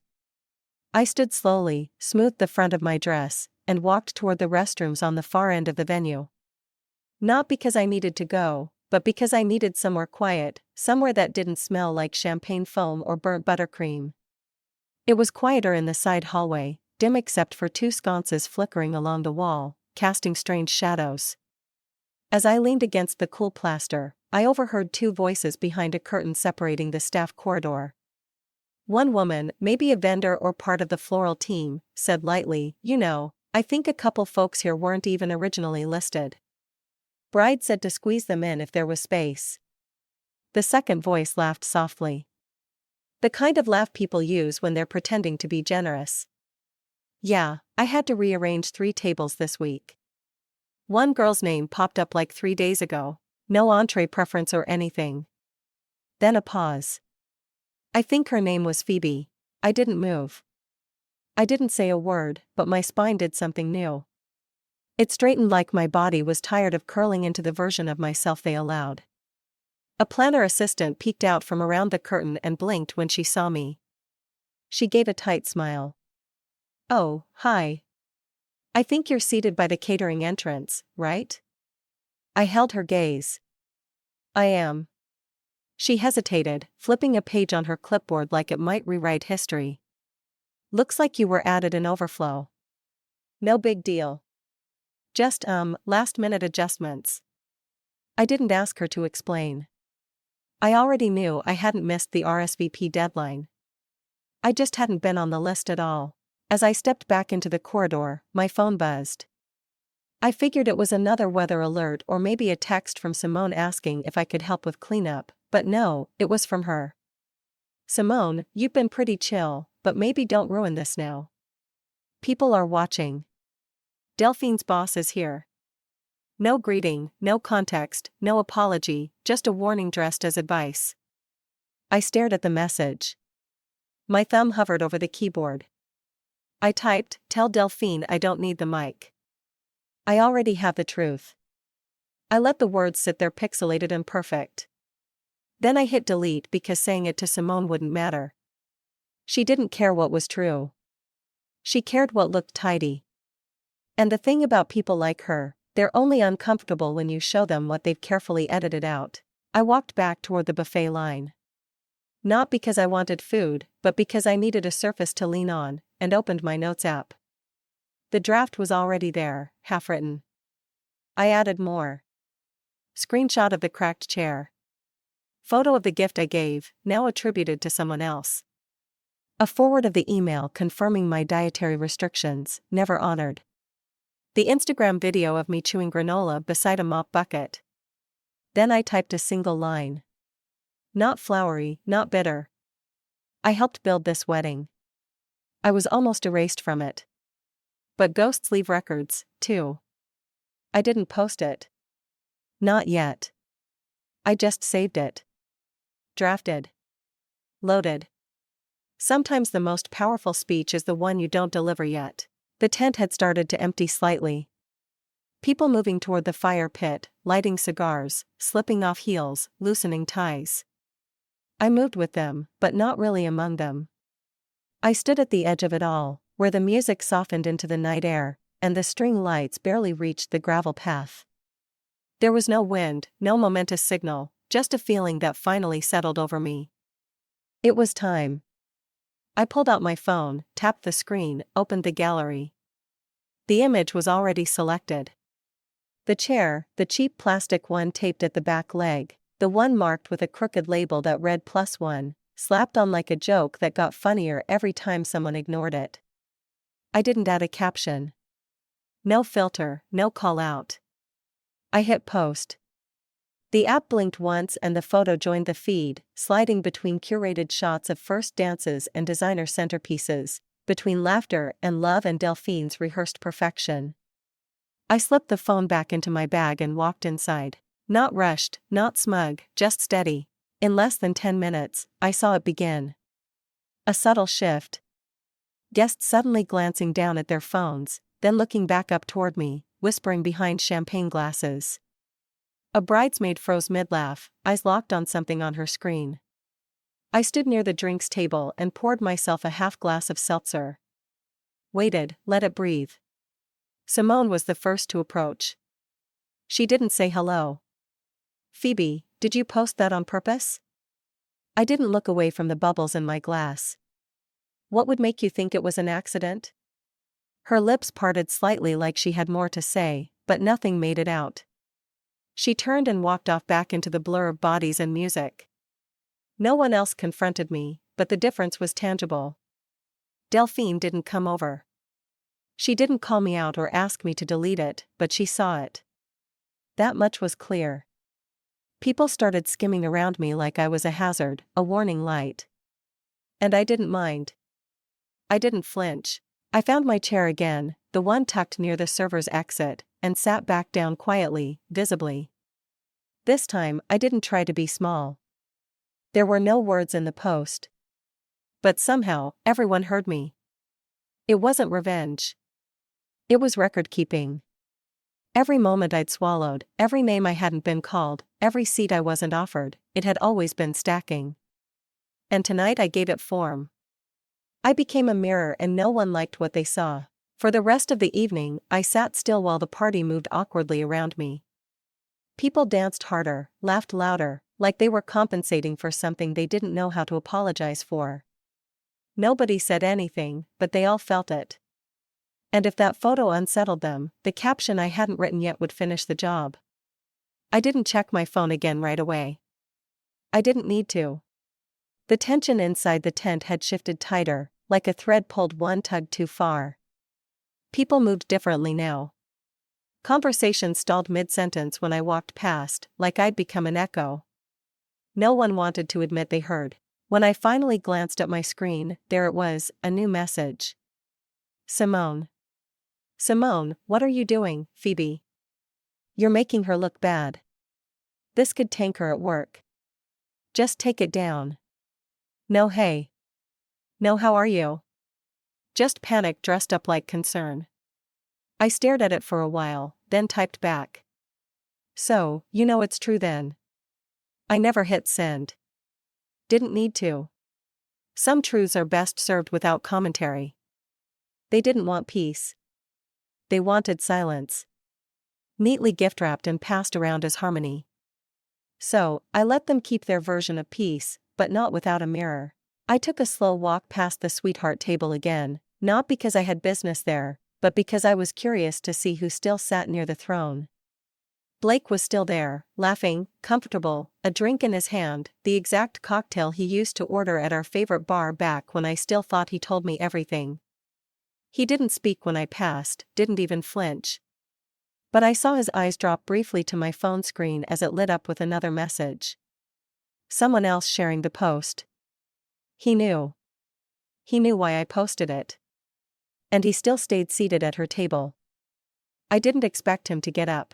I stood slowly, smoothed the front of my dress, and walked toward the restrooms on the far end of the venue. Not because I needed to go, but because I needed somewhere quiet, somewhere that didn't smell like champagne foam or burnt buttercream. It was quieter in the side hallway, dim except for 2 sconces flickering along the wall, casting strange shadows. As I leaned against the cool plaster, I overheard 2 voices behind a curtain separating the staff corridor. One woman, maybe a vendor or part of the floral team, said lightly, "You know, I think a couple folks here weren't even originally listed." Bride said to squeeze them in if there was space. The second voice laughed softly. The kind of laugh people use when they're pretending to be generous. Yeah, I had to rearrange 3 tables this week. One girl's name popped up like 3 days ago. No entree preference or anything. Then a pause. I think her name was Phoebe. I didn't move. I didn't say a word, but my spine did something new. It straightened like my body was tired of curling into the version of myself they allowed. A planner assistant peeked out from around the curtain and blinked when she saw me. She gave a tight smile. "Oh, hi. I think you're seated by the catering entrance, right?" I held her gaze. "I am." She hesitated, flipping a page on her clipboard like it might rewrite history. "Looks like you were added in overflow." "No big deal. Just, last-minute adjustments." I didn't ask her to explain. I already knew I hadn't missed the RSVP deadline. I just hadn't been on the list at all. As I stepped back into the corridor, my phone buzzed. I figured it was another weather alert or maybe a text from Simone asking if I could help with cleanup, but no, it was from her. "Simone, you've been pretty chill, but maybe don't ruin this now. People are watching. Delphine's boss is here." No greeting, no context, no apology, just a warning dressed as advice. I stared at the message. My thumb hovered over the keyboard. I typed, "Tell Delphine I don't need the mic. I already have the truth." I let the words sit there pixelated and perfect. Then I hit delete because saying it to Simone wouldn't matter. She didn't care what was true. She cared what looked tidy. And the thing about people like her, they're only uncomfortable when you show them what they've carefully edited out. I walked back toward the buffet line. Not because I wanted food, but because I needed a surface to lean on, and opened my notes app. The draft was already there, half written. I added more. Screenshot of the cracked chair. Photo of the gift I gave, now attributed to someone else. A forward of the email confirming my dietary restrictions, never honored. The Instagram video of me chewing granola beside a mop bucket. Then I typed a single line. Not flowery, not bitter. I helped build this wedding. I was almost erased from it. But ghosts leave records, too. I didn't post it. Not yet. I just saved it. Drafted. Loaded. Sometimes the most powerful speech is the one you don't deliver yet. The tent had started to empty slightly. People moving toward the fire pit, lighting cigars, slipping off heels, loosening ties. I moved with them, but not really among them. I stood at the edge of it all, where the music softened into the night air, and the string lights barely reached the gravel path. There was no wind, no momentous signal, just a feeling that finally settled over me. It was time. I pulled out my phone, tapped the screen, opened the gallery. The image was already selected. The chair, the cheap plastic one taped at the back leg, the one marked with a crooked label that read +1, slapped on like a joke that got funnier every time someone ignored it. I didn't add a caption. No filter, no call out. I hit post. The app blinked once and the photo joined the feed, sliding between curated shots of first dances and designer centerpieces, between laughter and love and Delphine's rehearsed perfection. I slipped the phone back into my bag and walked inside. Not rushed, not smug, just steady. In less than 10 minutes, I saw it begin. A subtle shift. Guests suddenly glancing down at their phones, then looking back up toward me, whispering behind champagne glasses. A bridesmaid froze mid-laugh, eyes locked on something on her screen. I stood near the drinks table and poured myself a half glass of seltzer. Waited, let it breathe. Simone was the first to approach. She didn't say hello. "Phoebe, did you post that on purpose?" I didn't look away from the bubbles in my glass. "What would make you think it was an accident?" Her lips parted slightly like she had more to say, but nothing made it out. She turned and walked off back into the blur of bodies and music. No one else confronted me, but the difference was tangible. Delphine didn't come over. She didn't call me out or ask me to delete it, but she saw it. That much was clear. People started skimming around me like I was a hazard, a warning light. And I didn't mind. I didn't flinch. I found my chair again, the one tucked near the server's exit, and sat back down quietly, visibly. This time, I didn't try to be small. There were no words in the post. but somehow, everyone heard me. It wasn't revenge. It was record keeping. Every moment I'd swallowed, every name I hadn't been called, every seat I wasn't offered, it had always been stacking. And tonight I gave it form. I became a mirror and no one liked what they saw. For the rest of the evening, I sat still while the party moved awkwardly around me. People danced harder, laughed louder, like they were compensating for something they didn't know how to apologize for. Nobody said anything, but they all felt it. And if that photo unsettled them, the caption I hadn't written yet would finish the job. I didn't check my phone again right away. I didn't need to. The tension inside the tent had shifted tighter, like a thread pulled one tug too far. People moved differently now. Conversation stalled mid-sentence when I walked past, like I'd become an echo. No one wanted to admit they heard. When I finally glanced at my screen, there it was, a new message. Simone. Simone, what are you doing, Phoebe? You're making her look bad. This could tank her at work. Just take it down. No, hey. No, how are you? Just panic dressed up like concern. I stared at it for a while, then typed back. So, you know it's true then. I never hit send. Didn't need to. Some truths are best served without commentary. They didn't want peace. They wanted silence. Neatly gift-wrapped and passed around as harmony. So, I let them keep their version of peace, but not without a mirror. I took a slow walk past the sweetheart table again, not because I had business there, but because I was curious to see who still sat near the throne. Blake was still there, laughing, comfortable, a drink in his hand, the exact cocktail he used to order at our favorite bar back when I still thought he told me everything. He didn't speak when I passed, didn't even flinch. But I saw his eyes drop briefly to my phone screen as it lit up with another message. Someone else sharing the post. He knew. He knew why I posted it. And he still stayed seated at her table. I didn't expect him to get up.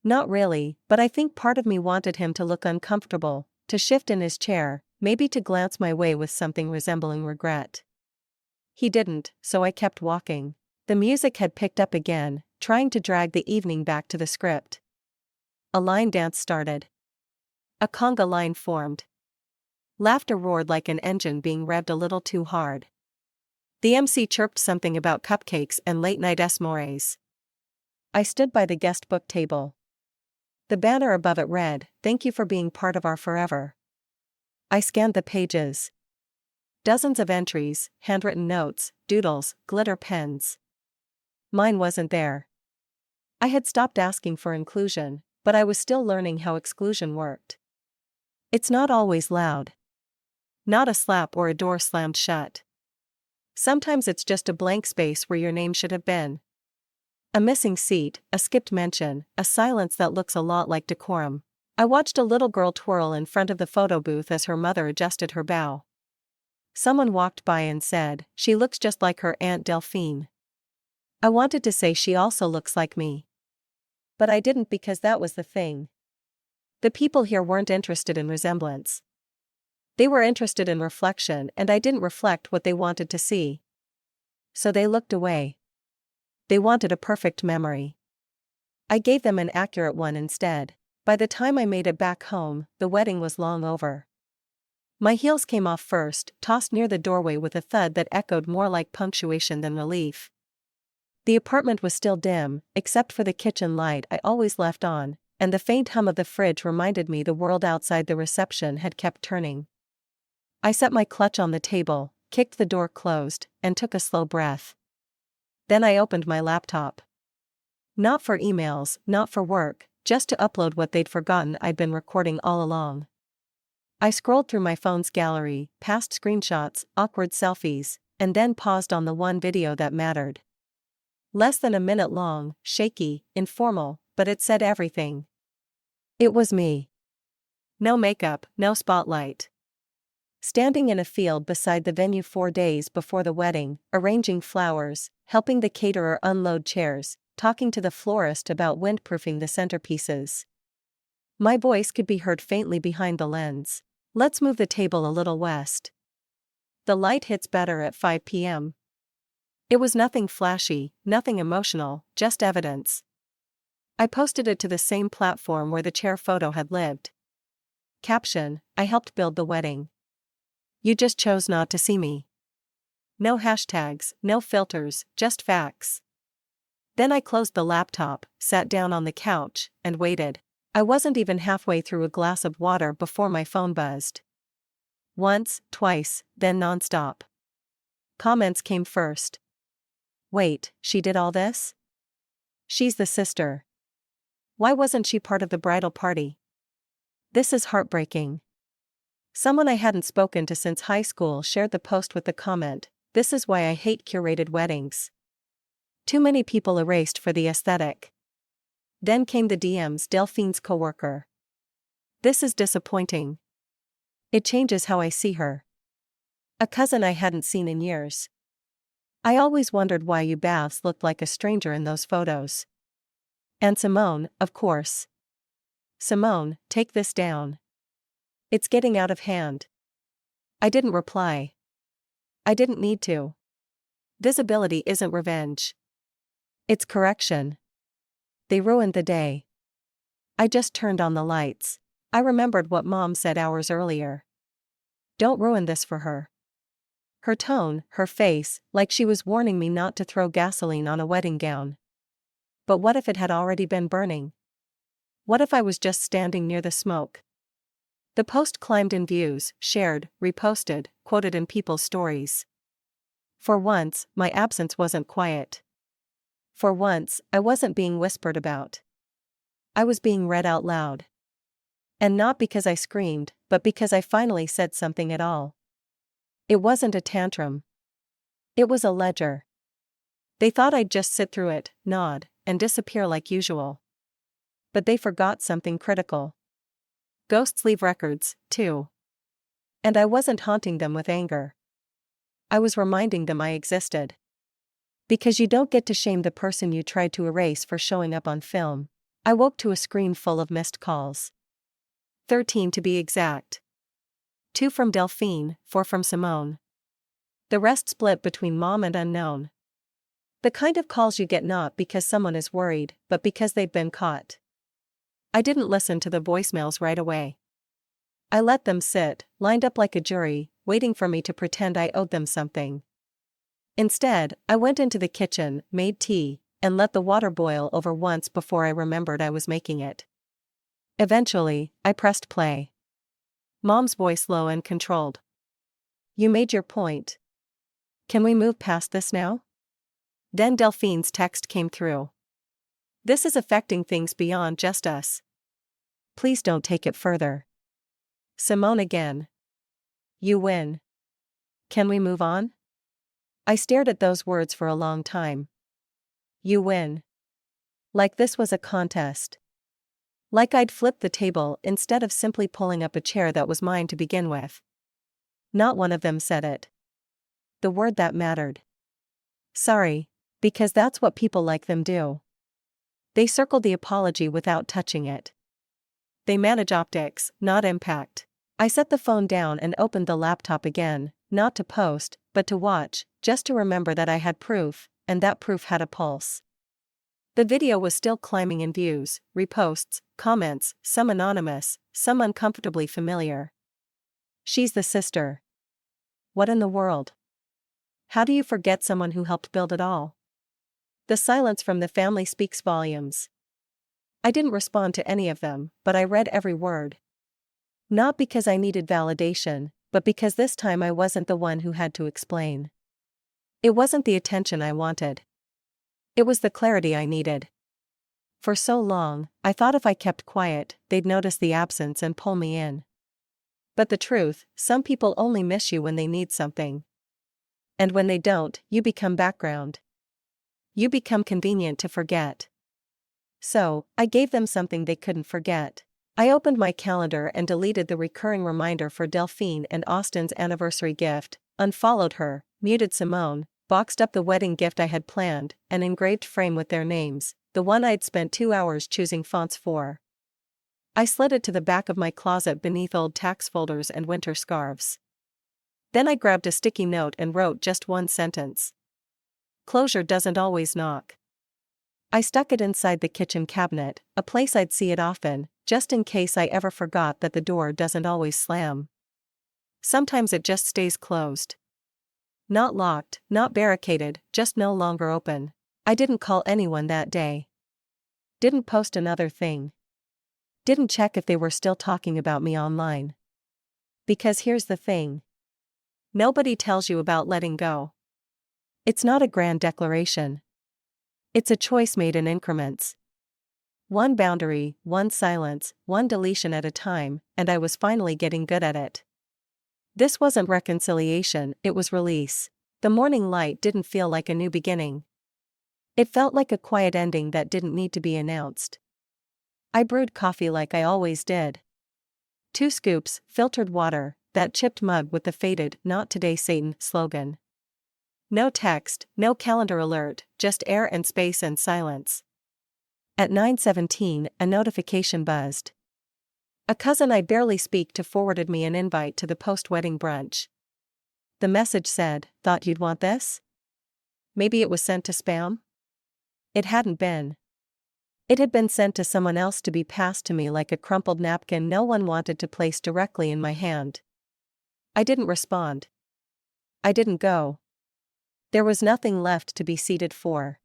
Not really, but I think part of me wanted him to look uncomfortable, to shift in his chair, maybe to glance my way with something resembling regret. He didn't, so I kept walking. The music had picked up again, trying to drag the evening back to the script. A line dance started. A conga line formed. Laughter roared like an engine being revved a little too hard. The MC chirped something about cupcakes and late-night s'mores. I stood by the guest book table. The banner above it read, "Thank you for being part of our forever." I scanned the pages. Dozens of entries, handwritten notes, doodles, glitter pens. Mine wasn't there. I had stopped asking for inclusion, but I was still learning how exclusion worked. It's not always loud. Not a slap or a door slammed shut. Sometimes it's just a blank space where your name should have been. A missing seat, a skipped mention, a silence that looks a lot like decorum. I watched a little girl twirl in front of the photo booth as her mother adjusted her bow. Someone walked by and said, "She looks just like her Aunt Delphine." I wanted to say she also looks like me. But I didn't because that was the thing. The people here weren't interested in resemblance. They were interested in reflection and I didn't reflect what they wanted to see. So they looked away. They wanted a perfect memory. I gave them an accurate one instead. By the time I made it back home, the wedding was long over. My heels came off first, tossed near the doorway with a thud that echoed more like punctuation than relief. The apartment was still dim, except for the kitchen light I always left on, and the faint hum of the fridge reminded me the world outside the reception had kept turning. I set my clutch on the table, kicked the door closed, and took a slow breath. Then I opened my laptop. Not for emails, not for work, just to upload what they'd forgotten I'd been recording all along. I scrolled through my phone's gallery, past screenshots, awkward selfies, and then paused on the one video that mattered. Less than a minute long, shaky, informal, but it said everything. It was me. No makeup, no spotlight. Standing in a field beside the venue 4 days before the wedding, arranging flowers, helping the caterer unload chairs, talking to the florist about windproofing the centerpieces. My voice could be heard faintly behind the lens. "Let's move the table a little west." The light hits better at 5 p.m. It was nothing flashy, nothing emotional, just evidence. I posted it to the same platform where the chair photo had lived. Caption: I helped build the wedding. You just chose not to see me. No hashtags, no filters, just facts. Then I closed the laptop, sat down on the couch, and waited. I wasn't even halfway through a glass of water before my phone buzzed. Once, twice, then nonstop. Comments came first. Wait, she did all this? She's the sister. Why wasn't she part of the bridal party? This is heartbreaking. Someone I hadn't spoken to since high school shared the post with the comment, "This is why I hate curated weddings. Too many people erased for the aesthetic." Then came the DMs, Delphine's coworker. This is disappointing. It changes how I see her. A cousin I hadn't seen in years. I always wondered why you baths looked like a stranger in those photos. And Simone, of course. Simone, take this down. It's getting out of hand. I didn't reply. I didn't need to. Visibility isn't revenge. It's correction. They ruined the day. I just turned on the lights. I remembered what Mom said hours earlier. Don't ruin this for her. Her tone, her face, like she was warning me not to throw gasoline on a wedding gown. But what if it had already been burning? What if I was just standing near the smoke? The post climbed in views, shared, reposted, quoted in people's stories. For once, my absence wasn't quiet. For once, I wasn't being whispered about. I was being read out loud. And not because I screamed, but because I finally said something at all. It wasn't a tantrum. It was a ledger. They thought I'd just sit through it, nod, and disappear like usual. But they forgot something critical. Ghosts leave records, too. And I wasn't haunting them with anger. I was reminding them I existed. Because you don't get to shame the person you tried to erase for showing up on film. I woke to a screen full of missed calls. 13 to be exact. 2 from Delphine, 4 from Simone. The rest split between Mom and unknown. The kind of calls you get not because someone is worried, but because they've been caught. I didn't listen to the voicemails right away. I let them sit, lined up like a jury, waiting for me to pretend I owed them something. Instead, I went into the kitchen, made tea, and let the water boil over once before I remembered I was making it. Eventually, I pressed play. Mom's voice low and controlled. You made your point. Can we move past this now? Then Delphine's text came through. This is affecting things beyond just us. Please don't take it further. Simone again. You win. Can we move on? I stared at those words for a long time. You win. Like this was a contest. Like I'd flipped the table instead of simply pulling up a chair that was mine to begin with. Not one of them said it. The word that mattered. Sorry, because that's what people like them do. They circled the apology without touching it. They manage optics, not impact. I set the phone down and opened the laptop again, not to post, but to watch, just to remember that I had proof, and that proof had a pulse. The video was still climbing in views, reposts, comments, some anonymous, some uncomfortably familiar. She's the sister. What in the world? How do you forget someone who helped build it all? The silence from the family speaks volumes. I didn't respond to any of them, but I read every word. Not because I needed validation, but because this time I wasn't the one who had to explain. It wasn't the attention I wanted. It was the clarity I needed. For so long, I thought if I kept quiet, they'd notice the absence and pull me in. But the truth, some people only miss you when they need something. And when they don't, you become background. You become convenient to forget. So, I gave them something they couldn't forget. I opened my calendar and deleted the recurring reminder for Delphine and Austin's anniversary gift, unfollowed her, muted Simone, boxed up the wedding gift I had planned, an engraved frame with their names, the one I'd spent 2 hours choosing fonts for. I slid it to the back of my closet beneath old tax folders and winter scarves. Then I grabbed a sticky note and wrote just one sentence. Closure doesn't always knock. I stuck it inside the kitchen cabinet, a place I'd see it often, just in case I ever forgot that the door doesn't always slam. Sometimes it just stays closed. Not locked, not barricaded, just no longer open. I didn't call anyone that day. Didn't post another thing. Didn't check if they were still talking about me online. Because here's the thing. Nobody tells you about letting go. It's not a grand declaration. It's a choice made in increments. One boundary, one silence, one deletion at a time, and I was finally getting good at it. This wasn't reconciliation, it was release. The morning light didn't feel like a new beginning. It felt like a quiet ending that didn't need to be announced. I brewed coffee like I always did. 2 scoops, filtered water, that chipped mug with the faded "Not Today Satan" slogan. No text, no calendar alert, just air and space and silence. At 9:17, a notification buzzed. A cousin I barely speak to forwarded me an invite to the post-wedding brunch. The message said, "Thought you'd want this?" Maybe it was sent to spam? It hadn't been. It had been sent to someone else to be passed to me like a crumpled napkin no one wanted to place directly in my hand. I didn't respond. I didn't go. There was nothing left to be seated for.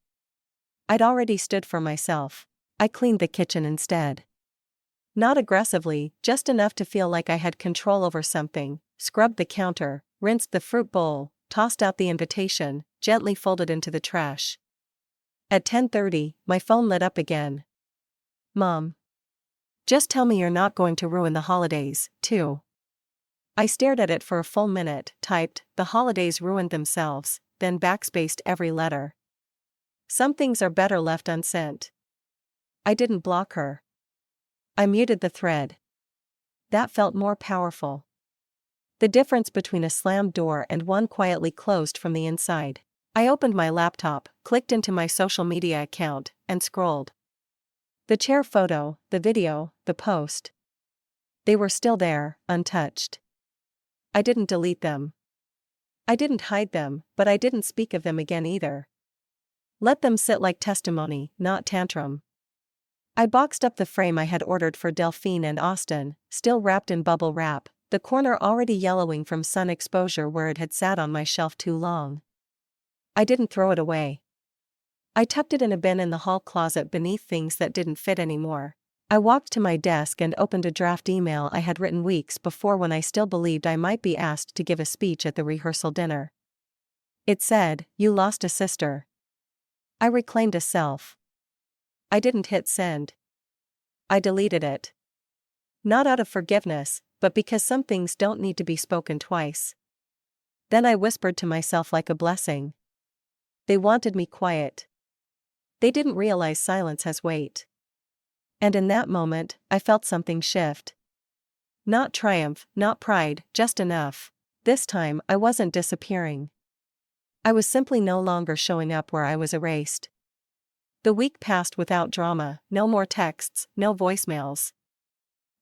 I'd already stood for myself. I cleaned the kitchen instead. Not aggressively, just enough to feel like I had control over something, scrubbed the counter, rinsed the fruit bowl, tossed out the invitation, gently folded into the trash. At 10:30, my phone lit up again. Mom. Just tell me you're not going to ruin the holidays, too. I stared at it for a full minute, typed, "The holidays ruined themselves," then backspaced every letter. Some things are better left unsent. I didn't block her. I muted the thread. That felt more powerful. The difference between a slammed door and one quietly closed from the inside. I opened my laptop, clicked into my social media account, and scrolled. The chair photo, the video, the post. They were still there, untouched. I didn't delete them. I didn't hide them, but I didn't speak of them again either. Let them sit like testimony, not tantrum. I boxed up the frame I had ordered for Delphine and Austin, still wrapped in bubble wrap, the corner already yellowing from sun exposure where it had sat on my shelf too long. I didn't throw it away. I tucked it in a bin in the hall closet beneath things that didn't fit anymore. I walked to my desk and opened a draft email I had written weeks before when I still believed I might be asked to give a speech at the rehearsal dinner. It said, "You lost a sister." I reclaimed a self. I didn't hit send. I deleted it. Not out of forgiveness, but because some things don't need to be spoken twice. Then I whispered to myself like a blessing. They wanted me quiet. They didn't realize silence has weight. And in that moment, I felt something shift. Not triumph, not pride, just enough. This time, I wasn't disappearing. I was simply no longer showing up where I was erased. The week passed without drama, no more texts, no voicemails.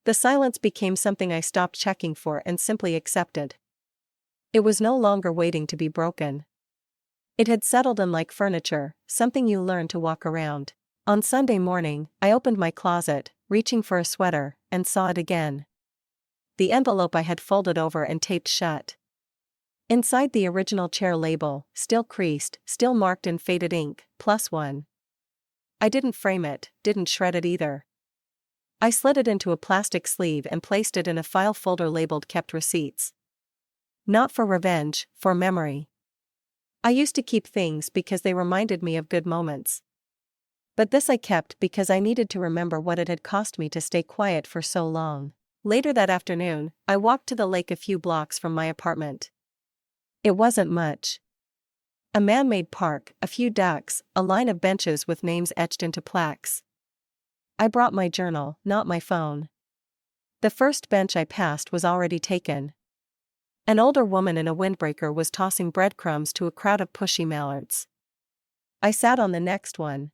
The silence became something I stopped checking for and simply accepted. It was no longer waiting to be broken. It had settled in like furniture, something you learn to walk around. On Sunday morning, I opened my closet, reaching for a sweater, and saw it again. The envelope I had folded over and taped shut. Inside the original chair label, still creased, still marked in faded ink, +1. I didn't frame it, didn't shred it either. I slid it into a plastic sleeve and placed it in a file folder labeled "Kept Receipts." Not for revenge, for memory. I used to keep things because they reminded me of good moments. But this I kept because I needed to remember what it had cost me to stay quiet for so long. Later that afternoon, I walked to the lake a few blocks from my apartment. It wasn't much. A man-made park, a few ducks, a line of benches with names etched into plaques. I brought my journal, not my phone. The first bench I passed was already taken. An older woman in a windbreaker was tossing breadcrumbs to a crowd of pushy mallards. I sat on the next one.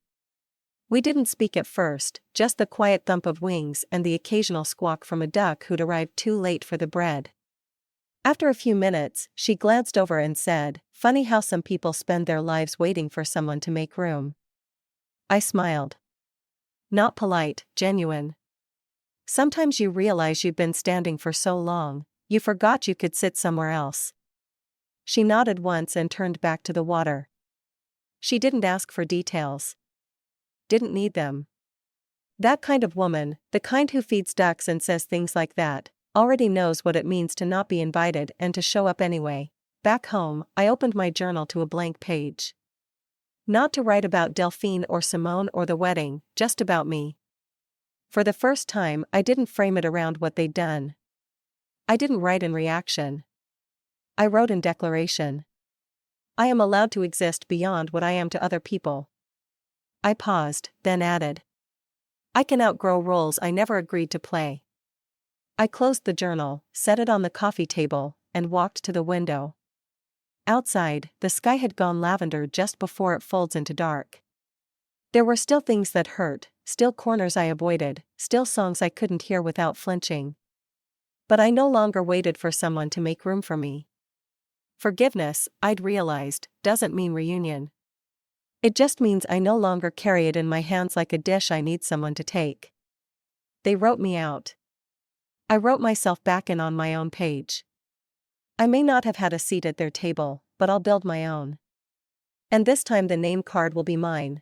We didn't speak at first, just the quiet thump of wings and the occasional squawk from a duck who'd arrived too late for the bread. After a few minutes, she glanced over and said, "Funny how some people spend their lives waiting for someone to make room." I smiled. Not polite, genuine. Sometimes you realize you've been standing for so long, you forgot you could sit somewhere else. She nodded once and turned back to the water. She didn't ask for details. Didn't need them. That kind of woman, the kind who feeds ducks and says things like that, already knows what it means to not be invited and to show up anyway. Back home, I opened my journal to a blank page. Not to write about Delphine or Simone or the wedding, just about me. For the first time, I didn't frame it around what they'd done. I didn't write in reaction. I wrote in declaration. I am allowed to exist beyond what I am to other people. I paused, then added. I can outgrow roles I never agreed to play. I closed the journal, set it on the coffee table, and walked to the window. Outside, the sky had gone lavender just before it folds into dark. There were still things that hurt, still corners I avoided, still songs I couldn't hear without flinching. But I no longer waited for someone to make room for me. Forgiveness, I'd realized, doesn't mean reunion. It just means I no longer carry it in my hands like a dish I need someone to take. They wrote me out. I wrote myself back in on my own page. I may not have had a seat at their table, but I'll build my own. And this time the name card will be mine,